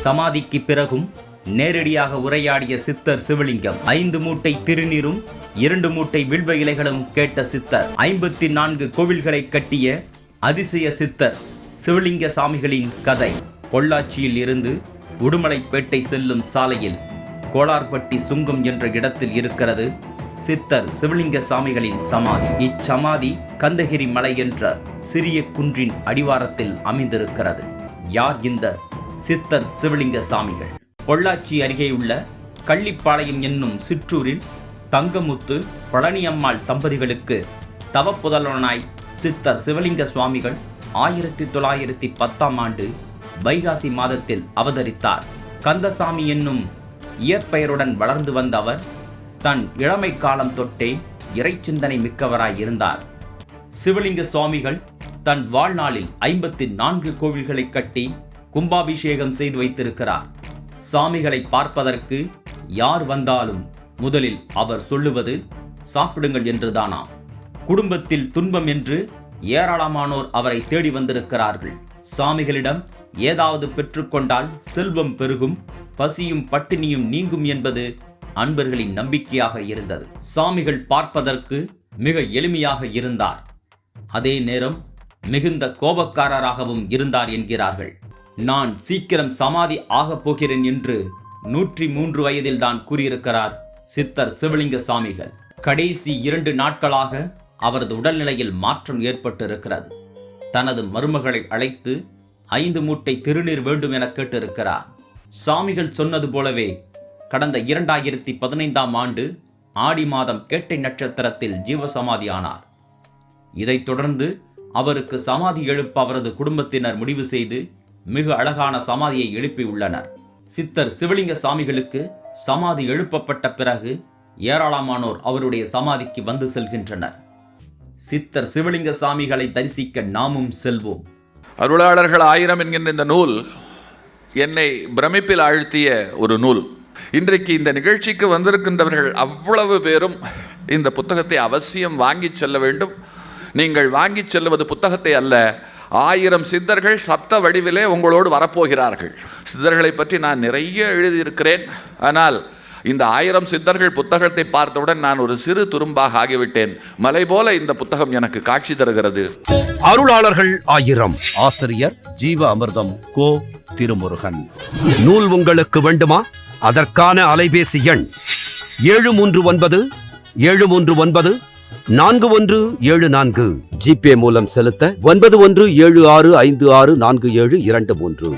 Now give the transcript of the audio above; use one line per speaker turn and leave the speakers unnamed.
சமாதிக்கு பிறகும் நேரடியாக உரையாடிய சித்தர் சிவலிங்கம். 5 மூட்டை திருநீரும் 2 மூட்டை வில்வ இலைகளும் கேட்ட சித்தர். 54 கோவில்களை கட்டிய அதிசய சித்தர் சிவலிங்க சாமிகளின் கதை. பொள்ளாச்சியில் இருந்து உடுமலைப்பேட்டை செல்லும் சாலையில் கோளார்பட்டி சுங்கம் என்ற இடத்தில் இருக்கிறது சித்தர் சிவலிங்க சாமிகளின் சமாதி. இச்சமாதி கந்தகிரி மலை என்ற சிறிய குன்றின் அடிவாரத்தில் அமைந்திருக்கிறது. யார் இந்த சித்தர் சிவலிங்க சாமிகள்? பொள்ளாச்சி அருகேயுள்ள கள்ளிப்பாளையம் என்னும் சிற்றூரில் தங்கமுத்து பழனியம்மாள் தம்பதிகளுக்கு தவப்புதல்வனாய் சித்தர் சிவலிங்க சுவாமிகள் 1910ஆம் ஆண்டு வைகாசி மாதத்தில் அவதரித்தார். கந்தசாமி என்னும் இயற்பெயருடன் வளர்ந்து வந்த அவர் தன் இளமை காலம் தொட்டே இறைச்சிந்தனை மிக்கவராய் இருந்தார். சிவலிங்க சுவாமிகள் தன் வாழ்நாளில் 54 கோவில்களை கட்டி கும்பாபிஷேகம் செய்து வைத்திருக்கிறார். சாமிகளை பார்ப்பதற்கு யார் வந்தாலும் முதலில் அவர் சொல்லுவது சாப்பிடுங்கள் என்றுதானாம். குடும்பத்தில் துன்பம் என்று ஏராளமானோர் அவரை தேடி வந்திருக்கிறார்கள். சாமிகளிடம் ஏதாவது பெற்றுக்கொண்டால் செல்வம் பெருகும், பசியும் பட்டினியும் நீங்கும் என்பது அன்பர்களின் நம்பிக்கையாக இருந்தது. சாமிகள் பார்ப்பதற்கு மிக எளிமையாக இருந்தார். அதே நேரம் மிகுந்த கோபக்காரராகவும் இருந்தார் என்கிறார்கள். நான் சீக்கிரம் சமாதி ஆகப் போகிறேன் என்று 103 வயதில் தான் கூறியிருக்கிறார் சித்தர் சிவலிங்க சாமிகள். கடைசி 2 நாட்களாக அவரது உடல்நிலையில் மாற்றம் ஏற்பட்டிருக்கிறது. தனது மருமகளை அழைத்து 5 மூட்டை திருநீர் வேண்டும் என கேட்டிருக்கிறார். சாமிகள் சொன்னது போலவே கடந்த 2015ஆம் ஆண்டு ஆடி மாதம் கேட்டை நட்சத்திரத்தில் ஜீவசமாதி ஆனார். இதைத் தொடர்ந்து அவருக்கு சமாதி எழுப்ப அவரது குடும்பத்தினர் முடிவு செய்து மிக அழகான சமாதியை எழுப்பியுள்ளனர். சித்தர் சிவலிங்க சாமிகளுக்கு சமாதி எழுப்பப்பட்ட பிறகு ஏராளமானோர் அவருடைய சமாதிக்கு வந்து செல்கின்றனர். சித்தர் சிவலிங்க சாமிகளை தரிசிக்க நாமும் செல்வோம்.
அருளாளர்கள் 1000 என்கின்ற இந்த நூல் என்னை பிரமிப்பில் ஆழ்த்திய ஒரு நூல். இன்றைக்கு இந்த நிகழ்ச்சிக்கு வந்திருக்கின்றவர்கள் அவ்வளவு பேரும் இந்த புத்தகத்தை அவசியம் வாங்கி செல்ல வேண்டும். நீங்கள் வாங்கி செல்வது புத்தகத்தை அல்ல, 1000 சித்தர்கள் சப்த வடிவிலே உங்களோடு வரப்போகிறார்கள். சித்தர்களை பற்றி நான் நிறைய எழுதியிருக்கிறேன். ஆனால் இந்த 1000 சித்தர்கள் புத்தகத்தை பார்த்தவுடன் நான் ஒரு சிறு துரும்பாக ஆகிவிட்டேன். மலை போல இந்த புத்தகம் எனக்கு காட்சி தருகிறது.
அருளாளர்கள் 1000. ஆசிரியர் ஜீவ அமிர்தம் கோ திருமுருகன். நூல் உங்களுக்கு வேண்டுமா? அதற்கான அலைபேசி எண் 739 739 4174. ஜிபே மூலம் செலுத்த 9176564723.